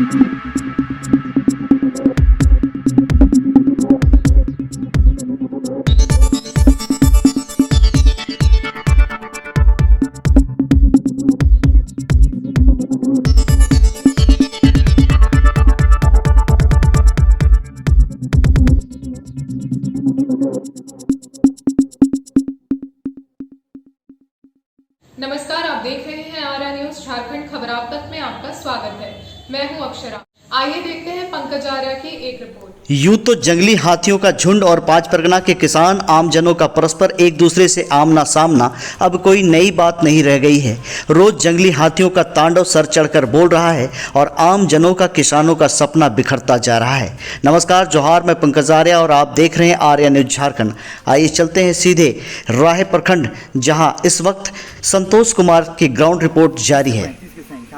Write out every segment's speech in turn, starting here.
नमस्कार, आप देख रहे हैं आर्या न्यूज झारखंड। खबर आप तक में आपका स्वागत है। मैं हूं अक्षरा। आइए देखते हैं पंकज आर्या की एक रिपोर्ट। यूं तो जंगली हाथियों का झुंड और पांच परगना के किसान आमजनों का परस्पर एक दूसरे से आमना सामना अब कोई नई बात नहीं रह गई है। रोज जंगली हाथियों का तांडव सर चढ़कर बोल रहा है और आमजनों का किसानों का सपना बिखरता जा रहा है। नमस्कार, जोहार, मैं पंकज आर्या और आप देख रहे हैं आर्या न्यूज झारखंड। आइए चलते हैं सीधे राहे प्रखंड, जहां इस वक्त संतोष कुमार की ग्राउंड रिपोर्ट जारी है।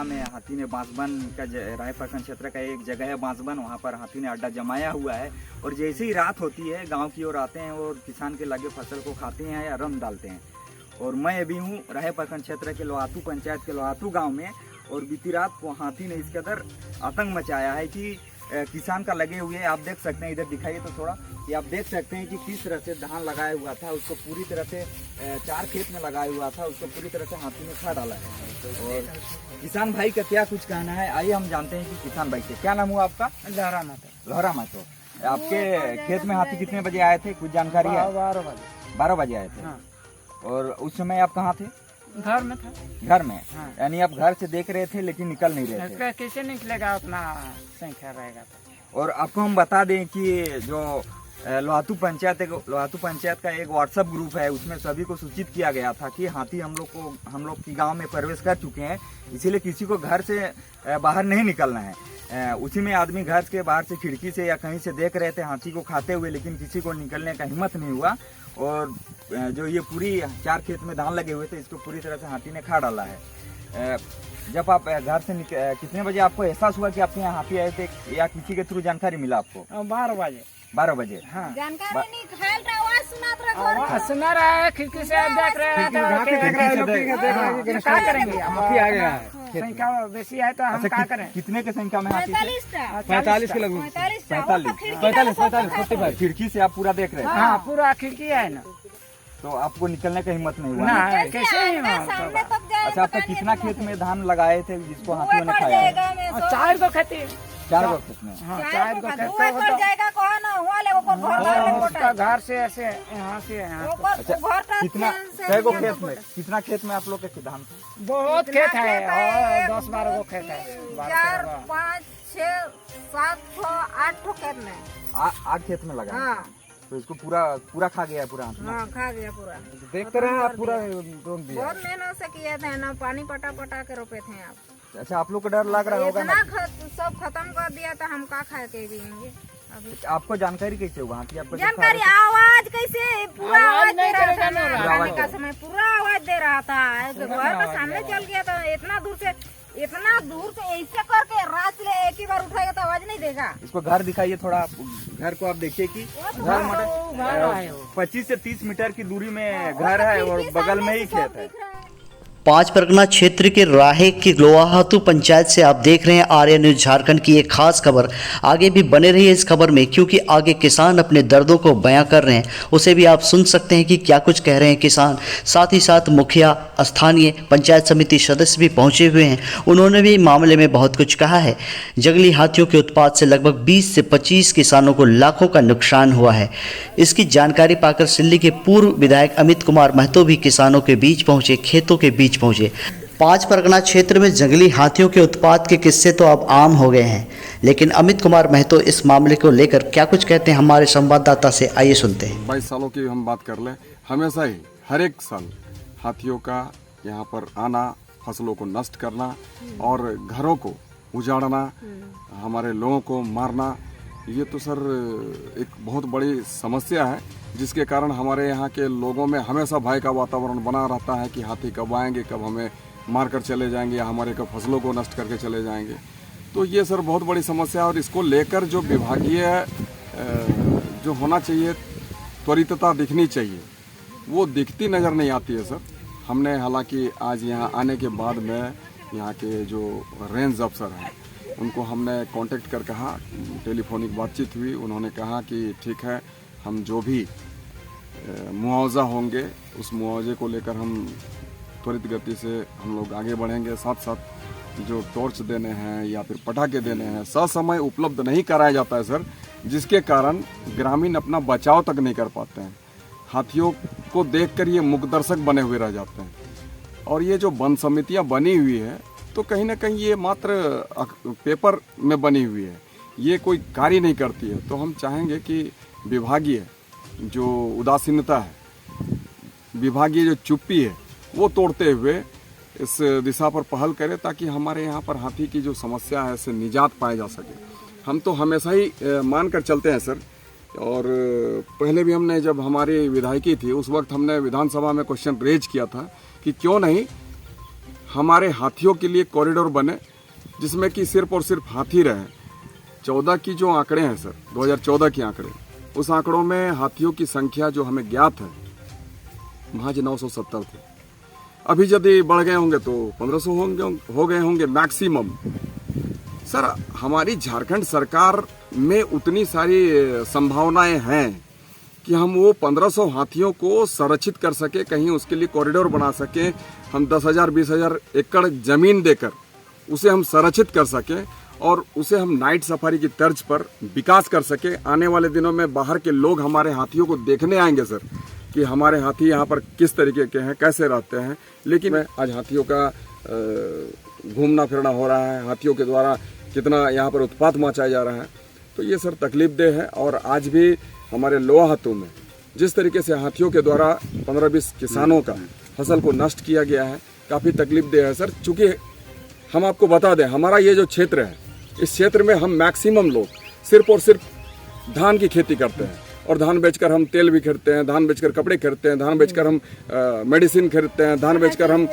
में हाथी ने बांसबन का राय प्रखंड क्षेत्र का एक जगह है बांसबन, वहाँ पर हाथी ने अड्डा जमाया हुआ है और जैसे ही रात होती है गांव की ओर आते हैं और किसान के लगे फसल को खाते हैं या रम डालते हैं। और मैं अभी हूँ राय प्रखंड क्षेत्र के लोहातू पंचायत के लोहातू गांव में और बीती रात को हाथी ने इस कदर आतंक मचाया है कि किसान का लगे हुए आप देख सकते हैं। इधर दिखाइए तो थोड़ा, कि आप देख सकते हैं कि किस तरह से धान लगाया हुआ था, उसको पूरी तरह से 4 खेत में लगाया हुआ था, उसको पूरी तरह से हाथी ने खा डाला है। और किसान भाई का क्या कुछ कहना है, आइए हम जानते हैं कि किसान भाई से। क्या नाम हुआ आपका? लहरा मातो। लहरा मातो। आपके खेत में हाथी कितने बजे आए थे, कुछ जानकारी है? 12 बजे आए थे। हाँ। और उस समय आप कहाँ थे? घर में था। घर में? हाँ। यानी आप घर से देख रहे थे लेकिन निकल नहीं रहे थे। कैसे निकलेगा, अपना संख्या रहेगा। और आपको हम बता दें कि जो लोहातू पंचायत का एक व्हाट्सएप ग्रुप है, उसमें सभी को सूचित किया गया था कि हाथी हम लोग की गांव में प्रवेश कर चुके हैं, इसीलिए किसी को घर से बाहर नहीं निकलना है। उसी में आदमी घर के बाहर से खिड़की से या कहीं से देख रहे थे हाथी को खाते हुए, लेकिन किसी को निकलने का हिम्मत नहीं हुआ। और जो ये पूरी 4 खेत में धान लगे हुए थे, इसको पूरी तरह से हाथी ने खा डाला है। जब आप घर से कितने बजे आपको एहसास हुआ कि आपके यहाँ हाथी आए थे, या किसी के थ्रू जानकारी मिला आपको? 12 बजे। 12 बजे? हाँ। जानकारी नहीं, ख्याल था, आवाज सुना रहा है, खिड़की से देख रहे हैं। क्या करेंगे, संख्या बेसी है तो हम क्या करें? कितने की संख्या में हाथी? 45 के लगभग। 45 खिड़की से आप पूरा देख रहे हैं? हाँ, पूरा खिड़की है ना, तो आपको निकलने का हिम्मत नहीं हुआ? ना, कैसे ही। अच्छा, आपका कितना खेत में धान लगाए थे जिसको हाथियों ने खाया? 4 गो खेती। 4 गो खेत में? हाँ, 4 गो खेत। उसका घर से ऐसे यहाँ से यहाँ। अच्छा, कितना गो खेत में, कितना खेत में आप लोग के धान? बहुत खेत है और 10-12 गो खेत है। 4, 5, 6, 7, 8 खेत में। 8 खेत में लगा? हाँ। तो इसको पूरा खा गया पूरा? हाँ, खा गया पूरा। देखते रहे आप पूरा? बहुत मेहनत से किए थे ना, पानी पटा के रोपे थे आप। अच्छा, आप लोग को डर लग रहा होगा ना? सब खत्म कर दिया था, हम का खाए के जिएंगे अभी। आपको जानकारी कैसे हुआ कि आपको जानकारी? आवाज कैसे, पूरा आवाज दे रहा था ना, खाने का समय पूरा आवाज दे रहा था। घर के सामने चल गया था, इतना दूर से ऐसे करके रात ले एक ही बार उठाएगा तो आवाज नहीं देगा। इसको घर दिखाइए थोड़ा, घर को आप देखिए कि घर 25 से 30 मीटर की दूरी में घर है और बगल में ही खेत है। पांच परगना क्षेत्र के राहे की लोहातू पंचायत से आप देख रहे हैं आर्या न्यूज झारखंड की एक खास खबर। आगे भी बने रहिए इस खबर में, क्योंकि आगे किसान अपने दर्दों को बयां कर रहे हैं, उसे भी आप सुन सकते हैं कि क्या कुछ कह रहे हैं किसान। साथ ही साथ मुखिया, स्थानीय पंचायत समिति सदस्य भी पहुंचे हुए हैं, उन्होंने भी मामले में बहुत कुछ कहा है। जंगली हाथियों के उत्पात से लगभग 20 से 25 किसानों को लाखों का नुकसान हुआ है। इसकी जानकारी पाकर सिल्ली के पूर्व विधायक अमित कुमार महतो भी किसानों के बीच पहुंचे, खेतों के बीच पहुंचे। पांच परगना क्षेत्र में जंगली हाथियों के उत्पात के किस्से तो अब आम हो गए हैं, लेकिन अमित कुमार महतो इस मामले को लेकर क्या कुछ कहते हैं हमारे संवाददाता से, आइए सुनते हैं। 22 सालों की हम बात कर लें, हमेशा ही हर एक साल हाथियों का यहाँ पर आना, फसलों को नष्ट करना और घरों को उजाड़ना, हमारे लोगों को मारना, ये तो सर एक बहुत बड़ी समस्या है, जिसके कारण हमारे यहाँ के लोगों में हमेशा भय का वातावरण बना रहता है कि हाथी कब आएंगे, कब हमें मारकर चले जाएंगे या हमारे कब फसलों को नष्ट करके चले जाएंगे। तो ये सर बहुत बड़ी समस्या है और इसको लेकर जो विभागीय जो होना चाहिए, त्वरितता दिखनी चाहिए, वो दिखती नज़र नहीं आती है सर। हमने हालांकि आज यहाँ आने के बाद में यहाँ के जो रेंज अफसर हैं उनको हमने कांटेक्ट कर कहा, टेलीफोनिक बातचीत हुई। उन्होंने कहा कि ठीक है, हम जो भी मुआवजा होंगे उस मुआवजे को लेकर हम त्वरित गति से हम लोग आगे बढ़ेंगे। साथ साथ जो टॉर्च देने हैं या फिर पटाखे देने हैं ससमय उपलब्ध नहीं कराया जाता है सर, जिसके कारण ग्रामीण अपना बचाव तक नहीं कर पाते हैं। हाथियों को देखकर ये मुकदर्शक बने हुए रह जाते हैं। और ये जो वन समितियाँ बनी हुई है तो कहीं ना कहीं ये मात्र पेपर में बनी हुई है, ये कोई कार्य नहीं करती है। तो हम चाहेंगे कि विभागीय जो उदासीनता है, विभागीय जो चुप्पी है, वो तोड़ते हुए इस दिशा पर पहल करे ताकि हमारे यहाँ पर हाथी की जो समस्या है इससे निजात पाया जा सके। हम तो हमेशा ही मान कर चलते हैं सर। और पहले भी हमने, जब हमारी विधायकी थी उस वक्त हमने विधानसभा में क्वेश्चन रेज किया था कि क्यों नहीं हमारे हाथियों के लिए कॉरिडोर बने जिसमें कि सिर्फ और सिर्फ हाथी रहे। 14 की जो आंकड़े हैं सर, 2014 के आंकड़े, उस आंकड़ों में हाथियों की संख्या जो हमें ज्ञात है महज 970 थे। अभी यदि बढ़ गए होंगे तो 1500 हो गए होंगे मैक्सिमम। सर, हमारी झारखंड सरकार में उतनी सारी संभावनाएं हैं कि हम वो 1500 हाथियों को संरक्षित कर सके, कहीं उसके लिए कॉरिडोर बना सके। हम 10,000 20,000 एकड़ जमीन देकर उसे हम संरक्षित कर सके और उसे हम नाइट सफारी की तर्ज पर विकास कर सके। आने वाले दिनों में बाहर के लोग हमारे हाथियों को देखने आएंगे सर कि हमारे हाथी यहाँ पर किस तरीके के हैं, कैसे रहते हैं। लेकिन आज हाथियों का घूमना फिरना हो रहा है, हाथियों के द्वारा कितना यहाँ पर उत्पात मचाया जा रहा है, तो ये सर तकलीफदेह है। और आज भी हमारे लोहातू में जिस तरीके से हाथियों के द्वारा 15-20 किसानों का फसल को नष्ट किया गया है, काफ़ी तकलीफदेह है सर। चूँकि हम आपको बता दें, हमारा ये जो क्षेत्र है, इस क्षेत्र में हम मैक्सिमम लोग सिर्फ और सिर्फ धान की खेती करते हैं। और धान बेचकर हम तेल भी खरीदते हैं, धान बेचकर कपड़े खरीदते हैं, धान बेचकर हम मेडिसिन खरीदते हैं, धान बेचकर हम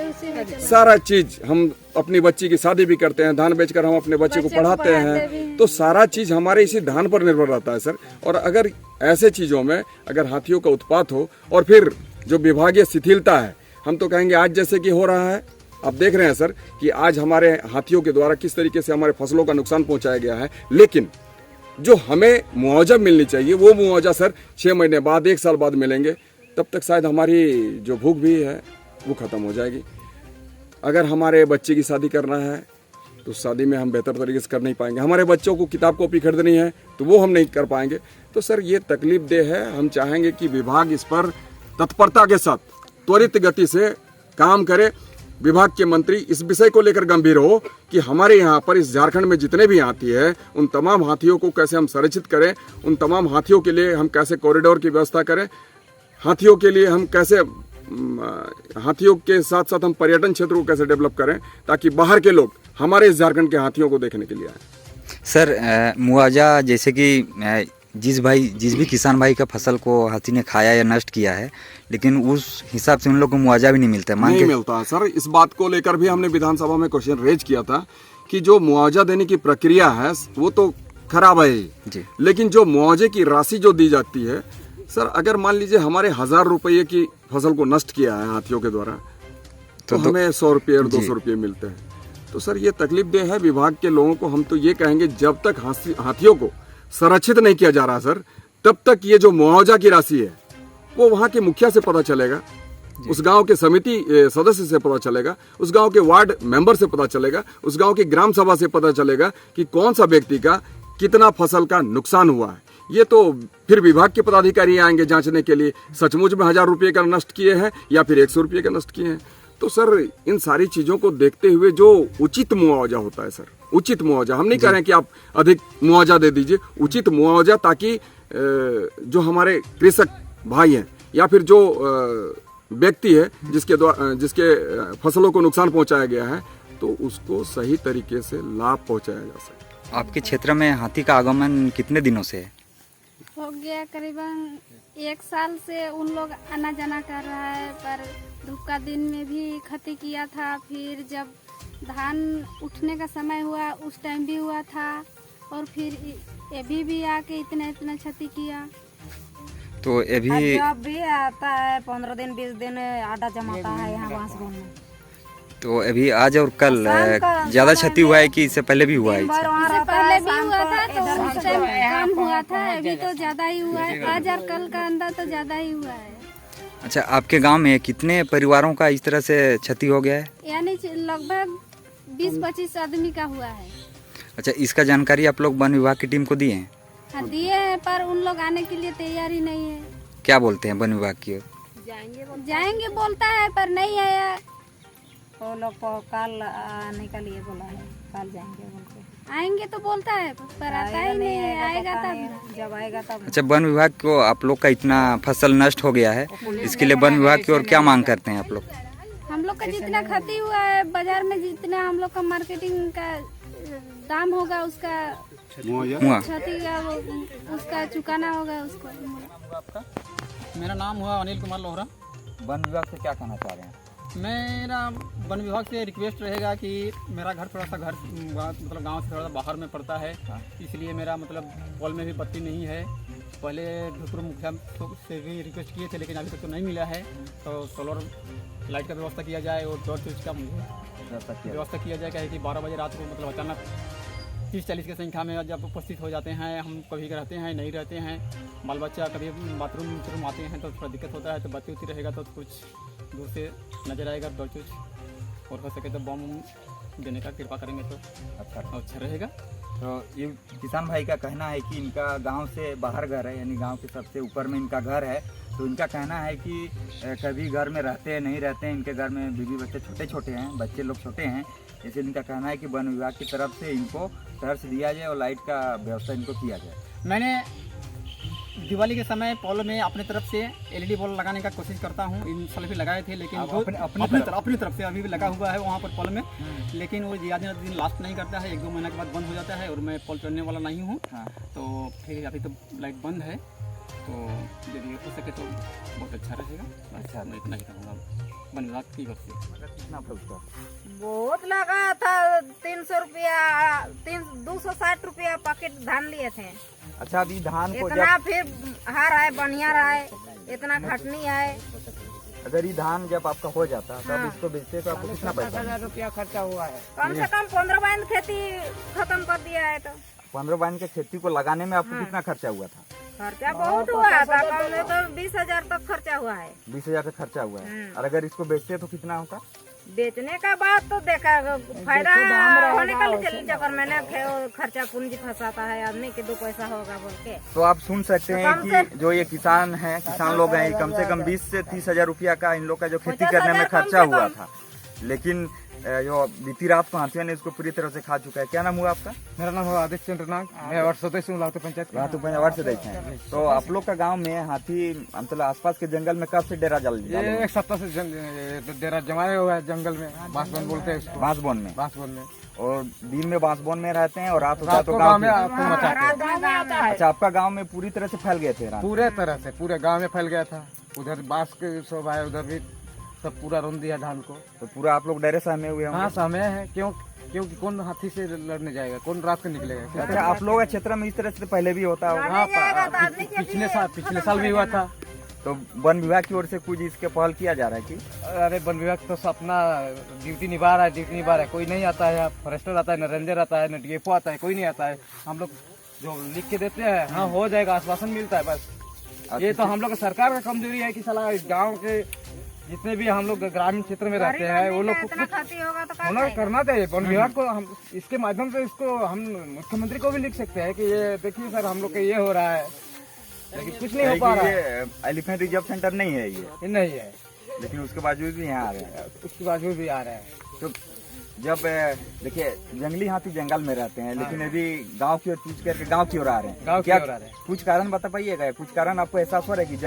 सारा चीज, हम अपनी बच्ची की शादी भी करते हैं, धान बेचकर हम अपने बच्चे को पढ़ाते हैं। तो सारा चीज हमारे इसी धान पर निर्भर रहता है सर। और अगर ऐसे चीजों में अगर हाथियों का उत्पात हो और फिर जो विभागीय शिथिलता है, हम तो कहेंगे आज जैसे कि हो रहा है, आप देख रहे हैं सर कि आज हमारे हाथियों के द्वारा किस तरीके से हमारे फसलों का नुकसान पहुंचाया गया है। लेकिन जो हमें मुआवजा मिलनी चाहिए वो मुआवजा सर 6 महीने बाद, 1 साल बाद मिलेंगे। तब तक शायद हमारी जो भूख भी है वो ख़त्म हो जाएगी। अगर हमारे बच्चे की शादी करना है तो शादी में हम बेहतर तरीके से कर नहीं पाएंगे। हमारे बच्चों को किताब कॉपी खरीदनी है तो वो हम नहीं कर पाएंगे। तो सर ये तकलीफदेह है। हम चाहेंगे कि विभाग इस पर तत्परता के साथ त्वरित गति से काम करे। विभाग के मंत्री इस विषय को लेकर गंभीर हो कि हमारे यहाँ पर इस झारखंड में जितने भी हाथी है उन तमाम हाथियों को कैसे हम संरक्षित करें, उन तमाम हाथियों के लिए हम कैसे कॉरिडोर की व्यवस्था करें, हाथियों के लिए हम कैसे, हाथियों के साथ साथ हम पर्यटन क्षेत्र को कैसे डेवलप करें ताकि बाहर के लोग हमारे इस झारखंड के हाथियों को देखने के लिए आए। सर, मुआवजा जैसे कि जिस भी किसान भाई का फसल को हाथी ने खाया या नष्ट किया है, लेकिन उस हिसाब से उन लोग को मुआवजा भी नहीं मिलता है। नहीं मिलता है सर। इस बात को लेकर भी हमने विधानसभा में क्वेश्चन रेज किया था कि जो मुआवजा देने की प्रक्रिया है वो तो खराब है जी, लेकिन जो मुआवजे की राशि जो दी जाती है सर, अगर मान लीजिए हमारे 1000 रुपये की फसल को नष्ट किया है हाथियों के द्वारा तो हमें 100 रुपये और 200 रुपये मिलते हैं। तो सर ये तकलीफदेह है विभाग के लोगों को। हम तो ये कहेंगे जब तक हाथियों को संरक्षित नहीं किया जा रहा सर, तब तक ये जो मुआवजा की राशि है वो वहाँ के मुखिया से पता चलेगा, उस गांव के समिति सदस्य से पता चलेगा, उस गांव के वार्ड मेंबर से पता चलेगा, उस गांव की ग्राम सभा से पता चलेगा कि कौन सा व्यक्ति का कितना फसल का नुकसान हुआ है। ये तो फिर विभाग के पदाधिकारी आएंगे जांचने के लिए सचमुच में 1000 रुपये का नष्ट किए हैं या फिर 100 रुपये का नष्ट किए हैं। तो सर इन सारी चीजों को देखते हुए जो उचित मुआवजा होता है सर, उचित मुआवजा, हम नहीं कह रहे हैं कि आप अधिक मुआवजा दे दीजिए, उचित मुआवजा, ताकि जो हमारे कृषक भाई हैं या फिर जो व्यक्ति है जिसके फसलों को नुकसान पहुंचाया गया है तो उसको सही तरीके से लाभ पहुंचाया जा सके। आपके क्षेत्र में हाथी का आगमन कितने दिनों से है? हो गया करीबन 1 साल से उन लोग आना जाना कर रहा है, पर धूप का दिन में भी क्षति किया था। फिर जब धान उठने का समय हुआ उस टाइम भी हुआ था, और फिर अभी भी आके इतना क्षति किया। तो अभी जब भी आता है 15 दिन 20 दिन आटा जमाता है यहाँ बांसगुन में। तो अभी आज और कल शाम का ज्यादा समय क्षति हुआ है कि इससे पहले भी हुआ है दिन भर इससे? वहाँ इससे रहता पहले है, भी शाम हुआ को था तो इधर उस टाइम कम हुआ था, अभी तो ज्यादा ही हुआ है। आज और कल का अंदर तो ज्यादा ही हुआ है। अच्छा, आपके गांव में कितने परिवारों का इस तरह से क्षति हो गया है? यानी लगभग 20-25 आदमी का हुआ है। अच्छा, इसका जानकारी आप लोग वन विभाग की टीम को दिए हैं? हाँ दिए हैं, पर उन लोग आने के लिए तैयार ही नहीं है। क्या बोलते हैं वन विभाग की ओर? जाएंगे बोलता है पर नहीं आया। वो लोग को कल आने का लिए बोला है, कल जाएंगे बोलते। आएंगे तो बोलता है पर आता ही नहीं है। आएगा तब। जब आएगा तब। अच्छा, वन विभाग को आप लोग का इतना फसल नष्ट हो गया है, इसके लिए वन विभाग की ओर क्या मांग करते हैं आप लोग? हम लोग का जितना क्षति हुआ है बाजार में, जितना हम लोग का मार्केटिंग का दाम होगा, उसका हुआ क्षति का उसका चुकाना होगा उसको। मेरा नाम हुआ अनिल कुमार लोहरा। वन विभाग से क्या कहना चाह रहे हैं? मेरा वन विभाग से रिक्वेस्ट रहेगा कि मेरा घर थोड़ा सा मतलब गांव से थोड़ा सा बाहर में पड़ता है, इसलिए मेरा मतलब पॉल में भी बत्ती नहीं है। पहले ढुकुर मुखिया से भी रिक्वेस्ट किए थे, लेकिन अभी तक तो नहीं मिला है। तो सोलर लाइट का व्यवस्था किया जाए और टॉर्च का व्यवस्था किया जाए। क्या है कि 12 बजे रात को मतलब अचानक 30-40 की संख्या में जब उपस्थित हो जाते हैं, हम कभी रहते हैं नहीं रहते हैं, बाल बच्चा कभी बाथरूम आते हैं तो थोड़ा दिक्कत होता है। तो बत्ती उती रहेगा तो कुछ दूर से नजर आएगा टॉर्च, और हो सके तो बम देने का कृपा करेंगे तो अच्छा रहेगा। तो ये किसान भाई का कहना है कि इनका गांव से बाहर घर है, यानी गांव के सबसे ऊपर में इनका घर है। तो इनका कहना है कि कभी घर में रहते हैं नहीं रहते हैं, इनके घर में बीवी बच्चे छोटे छोटे हैं, बच्चे लोग छोटे हैं। इसलिए इनका कहना है कि वन विभाग की तरफ से इनको टॉर्च दिया जाए और लाइट का व्यवस्था इनको किया जाए। मैंने दिवाली के समय पॉल में अपने तरफ से LED बल्ब लगाने का कोशिश करता हूँ। इन साल भी लगाए थे, लेकिन वो अपनी तरफ से अभी भी लगा हुआ है वहाँ पर पॉल में, लेकिन वो ज़्यादा दिन लास्ट नहीं करता है। 1-2 महीना के बाद बंद हो जाता है और मैं पॉल चढ़ने वाला नहीं हूँ। तो फिर अभी तो लाइट बंद है, तो यदि हो सके तो बहुत अच्छा रहेगा। अच्छा, मैं इतना ही कहूँगा वन विभाग की ओर से। कितना था उसका? बहुत लगा था, 300 रुपया, 260 रुपया पैकेट धान लिए थे। अच्छा, अभी धान को इतना फिर हार आए, बनिया आए, इतना खटनी आए। अगर ये धान जब आपका हो जाता तब इसको बेचते तो आपको कितना पैसा? 10,000 रुपया खर्चा हुआ है। कम से कम 15 बाइन खेती खत्म कर दिया है। तो 15 बाइन के खेती को लगाने में आपको कितना खर्चा हुआ था? खर्चा बहुत हुआ था, कम से तो 20,000 तक खर्चा हुआ है। 20,000 का खर्चा हुआ है। और अगर इसको बेचते तो कितना होता? बेचने का बात तो देखा, फायदा होने का चक्कर में ना खर्चा पूंजी फंसाता है आदमी के, 2 पैसा होगा बोल के। तो आप सुन सकते हैं कि जो ये किसान हैं, किसान लोग हैं, कम से कम 20 से 30,000 रुपया का इन लोग का जो खेती करने में खर्चा हुआ था, लेकिन जो बीती रात को हाथियों ने इसको पूरी तरह से खा चुका है। क्या नाम हुआ आपका? मेरा नाम हुआ आदित्य चंद्र नाग, मैं वार्ड सदस्य हूँ लातू पंचायत का। लातू पंचायत से देखे हैं। तो आप लोग का गांव में हाथी मतलब आसपास के जंगल में कब से डेरा डाल? ये 1 सप्ताह से डेरा जमाए हुआ है जंगल में, बांसबन बोलते हैं इसको। बांसबन में? बांसबन में। और दिन में बांसबन में रहते हैं और रात होता है तो गाँव गाँव में आपको मचाते हैं। अच्छा, आपका गाँव में पूरी तरह से फैल गए थे? पूरे तरह से पूरे गाँव में फैल गया था। उधर बांस के सब आए, उधर भी सब पूरा रोन दिया धान को। तो पूरा आप लोग डरे सहमे हुए होंगे? हाँ, समय है। क्योंकि कौन हाथी से लड़ने जाएगा, कौन रात को निकलेगा? अच्छा, आप लोग के क्षेत्र में इस तरह से पहले भी होता होगा? हाँ, पिछले साल भी हुआ था। तो वन विभाग की ओर से कुछ इसके पहल किया जा रहा है कि? अरे वन विभाग तो अपना ड्यूटी निभा रहा है, कोई नहीं आता है। फॉरेस्टर आता है, न रेंजर आता है, न DFO आता है, कोई नहीं आता है। हम लोग जो लिख के देते हैं, हाँ हो जाएगा, आश्वासन मिलता है बस। ये तो हम लोग सरकार का कमजोरी है कि साला गाँव के जितने भी हम लोग ग्रामीण क्षेत्र में रहते हैं, वो लोग को कुछ होना करना चाहिए। वन विभाग को हम इसके माध्यम से इसको हम मुख्यमंत्री को भी लिख सकते हैं कि ये देखिए सर, हम लोग का ये हो रहा है, लेकिन कुछ नहीं हो पा रहा है। एलिफेंट रिजर्व सेंटर नहीं है ये? नहीं है, लेकिन उसके बावजूद भी यहाँ आ रहे हैं। उसके बावजूद भी आ रहे हैं। तो जब देखिए जंगली हाथी जंगल में रहते हैं, लेकिन अभी गांव की ओर कूच करके गांव की ओर आ रहे हैं, क्या कुछ कारण बता पाइएगा? कुछ कारण आपको एहसास हो रहा है कि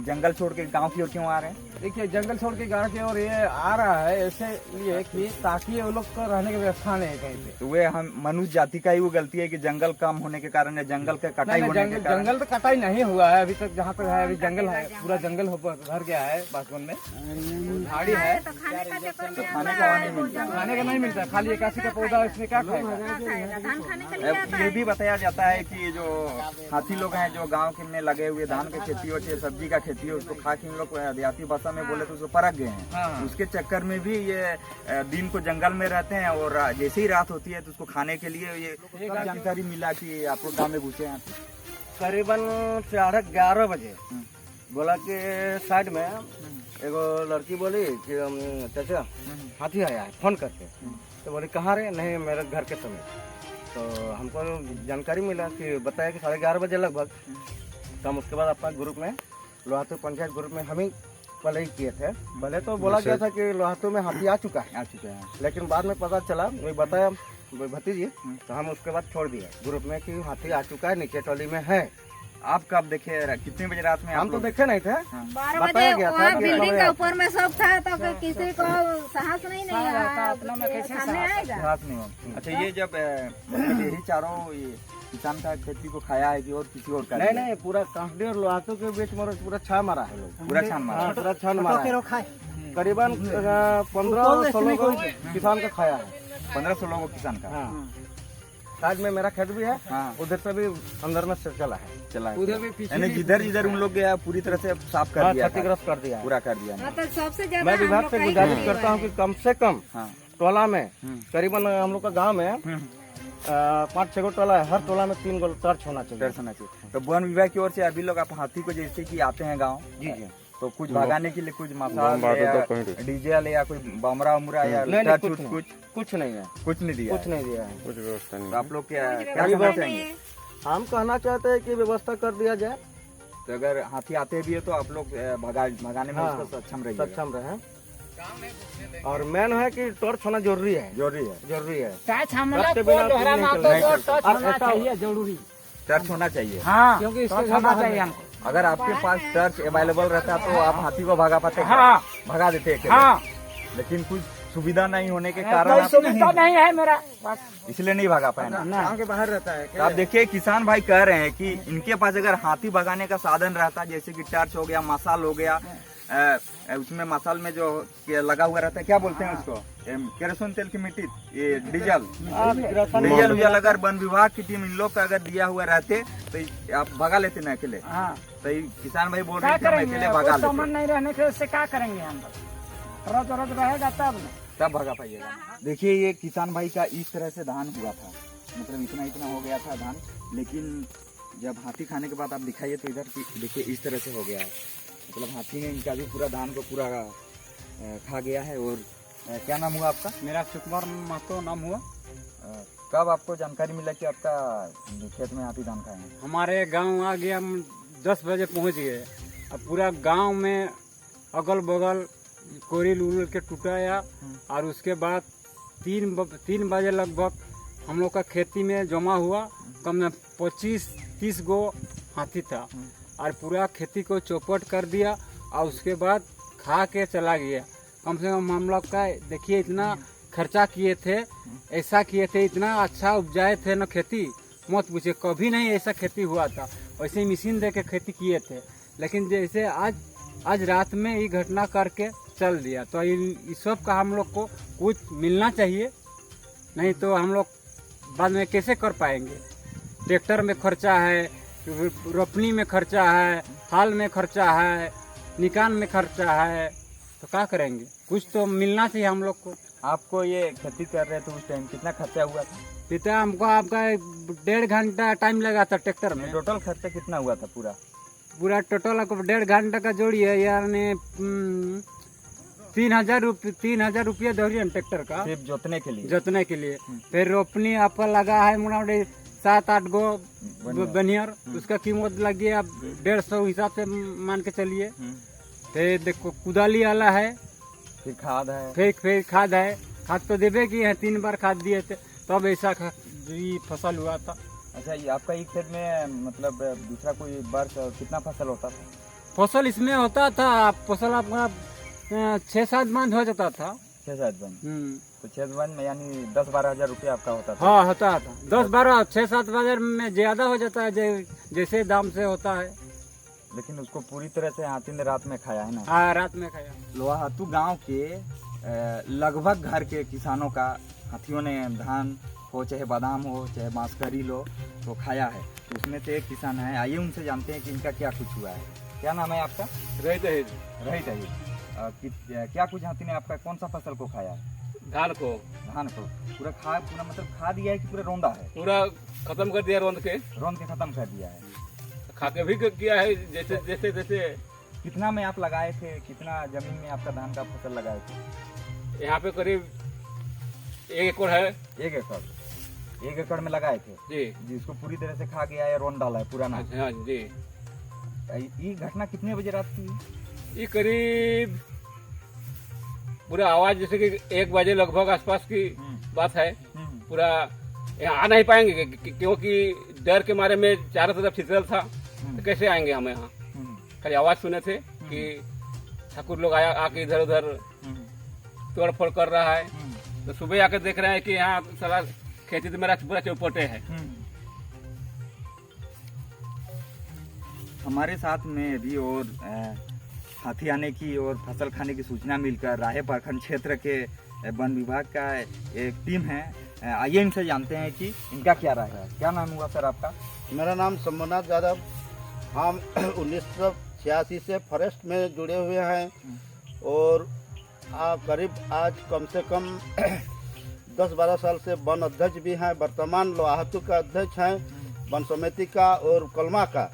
जंगल छोड़ के गांव की ओर क्यों आ रहे हैं? देखिए, जंगल छोड़ के गांव की ओर ये आ रहा है ऐसे लिए कि ताकि वो लोग को रहने की व्यवस्था नहीं है कहीं पे। तो वे हम मनुष्य जाति का ही वो गलती है कि जंगल कम होने के कारण, जंगल का कटाई होने के कारण। जंगल तो कटाई नहीं हुआ है अभी तक, जहाँ तक है अभी जंगल है, पूरा जंगल भर गया है। बासवन में झाड़ी है, तो खाने का नहीं मिलता। खाने का नहीं मिलता, खाली 81 का पौधा, इसमें क्या खाएगा? ये भी बताया जाता है कि जो हाथी लोग हैं, जो गाँव में लगे हुए धान की खेती होती है, सब्जी का खेती है, उसको खा के इन लोग देहाती भाषा भाषा में बोले तो उसको परख गए हैं। हाँ। उसके चक्कर में भी ये दिन को जंगल में रहते हैं और जैसे ही रात होती है तो उसको खाने के लिए ये कब जानकारी मिला कि आप लोग गाँव में घुसे हैं? करीबन 11:30 बजे बोला कि साइड में एगो लड़की बोली कि चाचा हाथी आया है, फोन करके। तो बोली कहाँ रहे? नहीं, मेरे घर के समीप। तो हमको जानकारी मिला कि बताया कि 11:30 बजे लगभग। तो हम उसके बाद अपना ग्रुप में लोहातू पंचायत ग्रुप में हम ही पहले ही किए थे। पहले तो बोला गया था कि लोहातू में हाथी आ चुका है, लेकिन बाद में पता चला, वही बताया भतीजी, तो हम उसके बाद छोड़ दिए ग्रुप में कि हाथी आ चुका है, नीचे टोली में है। आप कब देखे? कितने बजे रात में? हम तो देखे नहीं थे। 12 बजे वहाँ बिल्डिंग के ऊपर में सब था, तो किसी को साहस नहीं आया, सामने आएगा। रात नहीं हो। अच्छा, ये जब यही चारों ये किसान का खेती को खाया है कि और किसी और का? नहीं, पूरा कांकड़ी और लोहातू के बीच में पूरा छा मारा है लोग। पूरा छान मारा? पूरा छान मारा है। करीबन 15-16 को किसान का खाया है। 15-16 को किसान का? हाँ। साइड में मेरा खेत भी है। हाँ। उधर से भी अंदर में से चला है। उधर भी यानी जिधर उन लोग गया पूरी तरह से साफ कर दिया, क्षतिग्रस्त कर दिया, पूरा कर दिया। मतलब सबसे ज्यादा मैं विभाग से गुजारिश करता हूँ कि कम से कम टोला में करीबन हम लोग का गांव में 5-6 गो टोला है, हर टोला में 3 गो टर्च होना चाहिए। तो वन विभाग की ओर से अभी लोग आप हाथी को जैसे कि आते हैं गाँव, जी, तो कुछ भगाने के लिए कुछ मसाला डीजे या कोई बमरा उमरा या कुछ नहीं है, कुछ नहीं दिया, कुछ नहीं दिया है, कुछ व्यवस्था नहीं। आप लोग क्या कहना चाहेंगे? हम कहना चाहते हैं कि व्यवस्था कर दिया जाए। तो अगर हाथी आते भी है तो आप लोग भगाने में उसको सक्षम रहे। और मेन है कि टॉर्च होना जरूरी है। टर्च होना चाहिए, हाँ, क्योंकि इसके होना चाहिए हमको। अगर आपके पास टर्च अवेलेबल रहता तो आप हाथी को भगा पाते? हाँ, भगा देते। हाँ, लेकिन कुछ सुविधा नहीं होने के कारण सुविधा नहीं है मेरा, इसलिए नहीं भगा पाए ना। गाँव के बाहर रहता है। तो आप देखिए, किसान भाई कह रहे हैं कि इनके पास अगर हाथी भगाने का साधन रहता, जैसे कि टर्च हो गया, मसाल हो गया, उसमें मसाल में जो लगा हुआ रहता है, क्या बोलते हैं उसको, केरोसिन तेल की मिट्टी, ये डीजल उजल, अगर वन विभाग की टीम इन लोग का अगर दिया हुआ रहते तो आप भगा लेते ना अकेले। तो किसान भाई बोल रहे थे अकेले भगा लेते। नहीं रहने के उससे क्या करेंगे हम लोग? रोज रहेगा तब भगा पाइएगा। देखिए, ये किसान भाई का इस तरह से धान हुआ था, मतलब इतना हो गया था धान, लेकिन जब हाथी खाने के बाद आप दिखाइए तो इधर देखिए इस तरह से हो गया है। मतलब हाथी ने इनका भी पूरा धान को पूरा खा गया है। और क्या नाम हुआ आपका? मेरा सुकुमार महतो नाम हुआ। कब आपको जानकारी मिला कि आपका खेत में हाथी धान खाए? हमारे गांव आ गया, हम 10 बजे पहुंच गए। अब पूरा गांव में अगल बगल कोरिल उल के टूटाया, और उसके बाद 3 बजे लगभग हम लोग का खेती में जमा हुआ। कम में 25-30 गो हाथी था, और पूरा खेती को चौपट कर दिया, और उसके बाद खा के चला गया। कम से कम हम लोग का देखिए इतना खर्चा किए थे, ऐसा किए थे, इतना अच्छा उपजाए थे ना खेती, मत पूछे, कभी नहीं ऐसा खेती हुआ था। वैसे ही मशीन दे के खेती किए थे, लेकिन जैसे आज रात में ये घटना करके चल दिया। तो इस सब का हम लोग को कुछ मिलना चाहिए, नहीं तो हम लोग बाद में कैसे कर पाएंगे? ट्रैक्टर में खर्चा है, रोपनी में खर्चा है, हाल में खर्चा है, निकान में खर्चा है, तो क्या करेंगे? कुछ तो मिलना चाहिए हम लोग को। आपको ये खेती कर रहे थे उस टाइम कितना खर्चा हुआ था? पिता हमको आपका 1.5 घंटा टाइम लगा था ट्रैक्टर में। टोटल खर्चा कितना हुआ था? पूरा टोटल आपको 1.5 घंटा का जोड़िए, यानी 3,000 रुपया धरिए ट्रैक्टर का, सिर्फ जोतने के लिए। फिर रोपनी आपका लगा है मोटामोटी 7-8 गो बनियर, उसका कीमत लगी आप 150 हिसाब से मान के चलिए। फिर देखो कुदाली वाला है, फिर खाद है, फिर खाद है। खाद तो देवे की है, 3 बार खाद दिए थे, तब ऐसा ये फसल हुआ था। अच्छा, ये आपका एक खेत में मतलब दूसरा कोई वर्ष कितना फसल होता था? फसल इसमें होता था, फसल आपका 6-7 मन हो जाता था। 6-7 मन? तो 6 मन में यानी 10-12 हजार रुपया आपका होता था? हाँ, होता था 10-12, 6-7 हजार में ज्यादा हो जाता है, जैसे दाम से होता है। लेकिन उसको पूरी तरह से हाथी ने रात में खाया है ना? हाँ, रात में खाया। लोहातू गांव के लगभग घर के किसानों का हाथियों ने धान हो, चाहे बादाम हो, चाहे बांसकरी लो, तो खाया है। तो उसमें से एक किसान है, आइए उनसे जानते हैं कि इनका क्या कुछ हुआ है। क्या नाम है आपका? रही क्या कुछ हाथी ने आपका कौन सा फसल को खाया है? धान को धान को पूरा मतलब खा दिया है कि पूरा रौंदा है? पूरा खत्म कर दिया रौंद के खत्म कर दिया है। खा के भी किया है जैसे जैसे जैसे। कितना में आप लगाए थे, कितना जमीन में आपका धान का फसल लगाए थे? यहाँ पे करीब 1 एकड़ है। 1 एकड़ में लगाए थे जी। जिसको पूरी तरह से खा गया है, रोन डाला है पूरा ना? हाँ जी। ये घटना कितने बजे रात की? ये करीब पूरा आवाज जैसे कि 1 बजे लगभग आसपास की बात है। पूरा यहाँ आ नहीं पाएंगे क्योंकि डर के मारे में चारों तरफ छितरल था, तो कैसे आएंगे हम यहाँ? खाली आवाज सुने थे कि ठाकुर लोग आया आके इधर उधर तोड़ फोड़ कर रहा है। तो सुबह आकर देख रहे हैं कि यहाँ सारा खेती तो मेरा पूरा चौपटे है। हमारे साथ में भी और हाथी आने की और फसल खाने की सूचना मिलकर राहे प्रखंड क्षेत्र के वन विभाग का एक टीम है। आइए इनसे जानते हैं कि इनका क्या राय है। क्या नाम हुआ सर आपका? मेरा नाम शंभुनाथ यादव। हम 1986 से फॉरेस्ट में जुड़े हुए हैं और करीब आज कम से कम 10-12 साल से वन अध्यक्ष भी हैं। वर्तमान लोहातू का अध्यक्ष हैं, वन समिति का और कलमा का।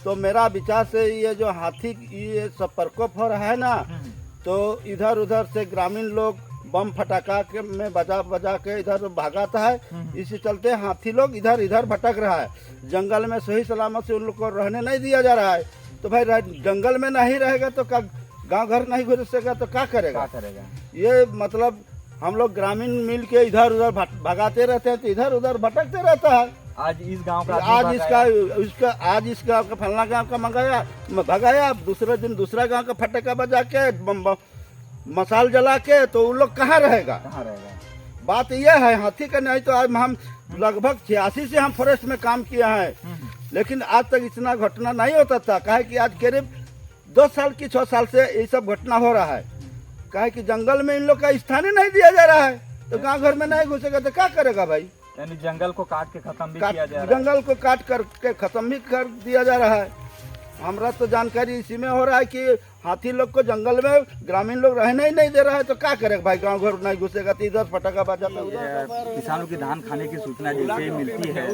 तो मेरा विचार से ये जो हाथी ये सब प्रकोप हो रहा है ना, तो इधर उधर से ग्रामीण लोग बम फटाका के में बजा के इधर भागाता है। इसी चलते हाथी लोग इधर इधर भटक रहा है। जंगल में सही सलामत से उन लोग को रहने नहीं दिया जा रहा है। तो भाई जंगल में नहीं रहेगा तो क्या गांव घर नहीं घुसेगा तो क्या करेगा? ये मतलब हम लोग ग्रामीण मिल के इधर उधर भगाते रहते हैं तो इधर उधर भटकते रहता है। आज इस गांव का आज इस गांव का फलना गांव का भगाया, दूसरे दिन दूसरा गांव का फटाका बजा के मसाल जला के, तो उन लोग कहाँ रहेगा? बात यह है हाथी का। नहीं तो आज हम लगभग 86 से हम फॉरेस्ट में काम किए हैं, लेकिन आज तक इतना घटना नहीं होता था। काहे कि आज करीब 2 साल की 6 साल से ये सब घटना हो रहा है। काहे कि जंगल में इन लोग का स्थान ही नहीं दिया जा रहा है, तो गांव घर में नहीं घुसेगा तो क्या करेगा भाई? यानी जंगल को काट के खत्म भी किया जा रहा है। जंगल को काट करके खत्म भी कर दिया जा रहा है। हमरा तो जानकारी इसी में हो रहा है कि हाथी लोग को जंगल में ग्रामीण लोग रहने ही नहीं दे रहा है, तो क्या करेगा भाई? गांव घर नहीं घुसेगा तो इधर फटाका बजाता है। किसानों की धान खाने की सूचना जैसे ही मिलती है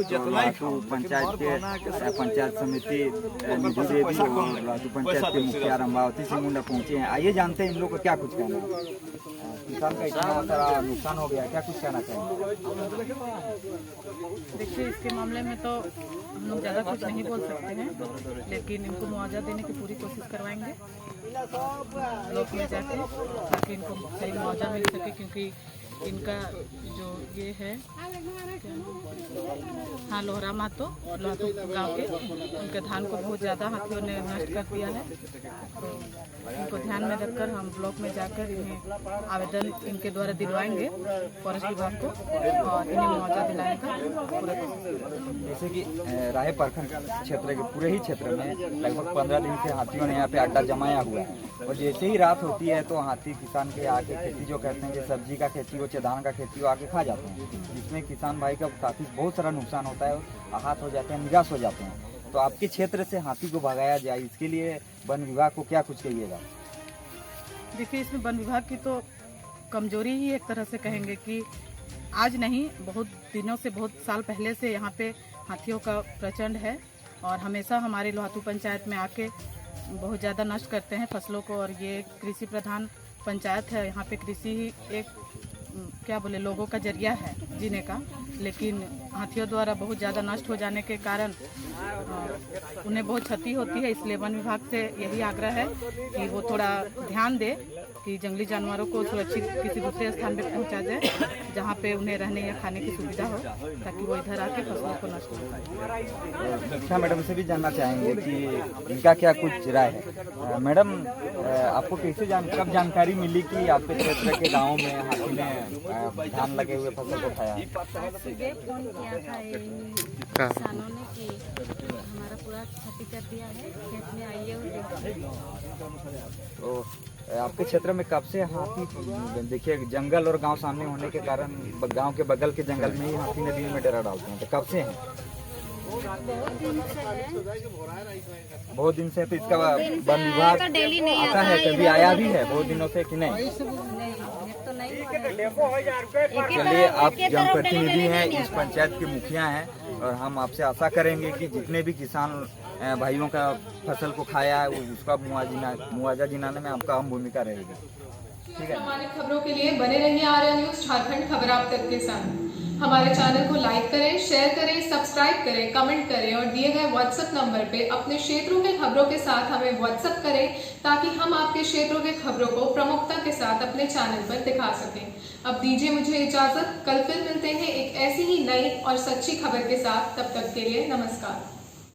तो पंचायत के पंचायत समिति निधि देवी और लातू पंचायत के मुखिया रंबावती सिंह मुंडा पहुंचे हैं। आइए जानते हैं इन लोग को क्या कुछ कहना है। किसान का इतना सारा नुकसान हो गया, क्या कुछ कहना चाहिए? देखिए, इसके मामले में तो हम लोग ज़्यादा कुछ नहीं बोल सकते हैं, लेकिन इनको मुआवजा देने की पूरी कोशिश करवाएंगे ब्लॉक में जाके, ताकि इनको सही मुआवजा मिल सके। क्योंकि इनका जो ये है हाँ लोहरा महतो गांव के, उनके धान को बहुत ज़्यादा हाथियों ने नष्ट कर दिया है। तो इनको ध्यान में रखकर हम ब्लॉक में जाकर इन्हें आवेदन इनके द्वारा दिलवाएंगे फॉरेस्ट विभाग को और इन्हें मुआवजा दिलाने का पूरा कोशिश। जैसे कि राहे प्रखंड क्षेत्र के पूरे ही क्षेत्र में लगभग 15 दिन से हाथियों ने यहाँ पे अड्डा जमाया हुआ है, और जैसे ही रात होती है तो हाथी किसान के आके खेती जो करते हैं, सब्जी का खेती हो चाहे धान का खेती हो, आके खा जाते हैं, जिसमें किसान भाई का काफ़ी बहुत सारा नुकसान होता है, आहत हो जाते हैं, निराश हो जाते हैं। तो आपके क्षेत्र से हाथी को भगाया जाए, इसके लिए वन विभाग को क्या कुछ कहिएगा? देखिए, इसमें वन विभाग की तो कमजोरी ही एक तरह से कहेंगे कि आज नहीं, बहुत दिनों से, बहुत साल पहले से यहाँ पे हाथियों का प्रचंड है और हमेशा हमारे लोहातू पंचायत में आके बहुत ज़्यादा नष्ट करते हैं फसलों को। और ये कृषि प्रधान पंचायत है, यहाँ पे कृषि ही एक क्या बोले लोगों का जरिया है जीने का, लेकिन हाथियों द्वारा बहुत ज़्यादा नष्ट हो जाने के कारण उन्हें बहुत क्षति होती है। इसलिए वन विभाग से यही आग्रह है कि वो थोड़ा ध्यान दे कि जंगली जानवरों को सुरक्षित किसी दूसरे स्थान पे पहुंचा जाए जहां पे उन्हें रहने या खाने की सुविधा हो, ताकि वो इधर आके फसलों को नष्ट हो। दीक्षा मैडम से भी जानना चाहेंगे कि इनका क्या कुछ राय है। मैडम, आपको कैसे कब जानकारी मिली कि आपके क्षेत्र के गाँव में हाथी ने धान लगे हुए फसल को खाया? सुबह फोन किया था किसानों ने कि हमारा पूरा क्षति कर दिया है, खेत में आइए और देखिए। तो आपके क्षेत्र में कब से हाथी, देखिए जंगल और गांव सामने होने के कारण गांव के बगल के जंगल में ही हाथी ने दिन में डेरा डालते हैं, तो कब से हैं? बहुत दिन से तो इसका वन विभाग आता है, कभी आया भी है बहुत दिनों से कि नहीं? चलिए, आप जनप्रतिनिधि हैं, इस पंचायत के मुखिया हैं, और हम आपसे आशा करेंगे कि जितने भी किसान भाइयों का फसल को खाया है उसका मुआवजा दिलाने में आपका अहम भूमिका रहेगी। ठीक है। प्रामाणिक खबरों के लिए बने रहिए आर्या न्यूज झारखंड खबर आप तक के साथ। हमारे चैनल को लाइक करें, शेयर करें, सब्सक्राइब करें, कमेंट करें और दिए गए व्हाट्सएप नंबर पे अपने क्षेत्रों के खबरों के साथ हमें व्हाट्सएप करें ताकि हम आपके क्षेत्रों के खबरों को प्रमुखता के साथ अपने चैनल पर दिखा सकें। अब दीजिए मुझे इजाजत, कल फिर मिलते हैं एक ऐसी ही नई और सच्ची खबर के साथ। तब तक के लिए नमस्कार।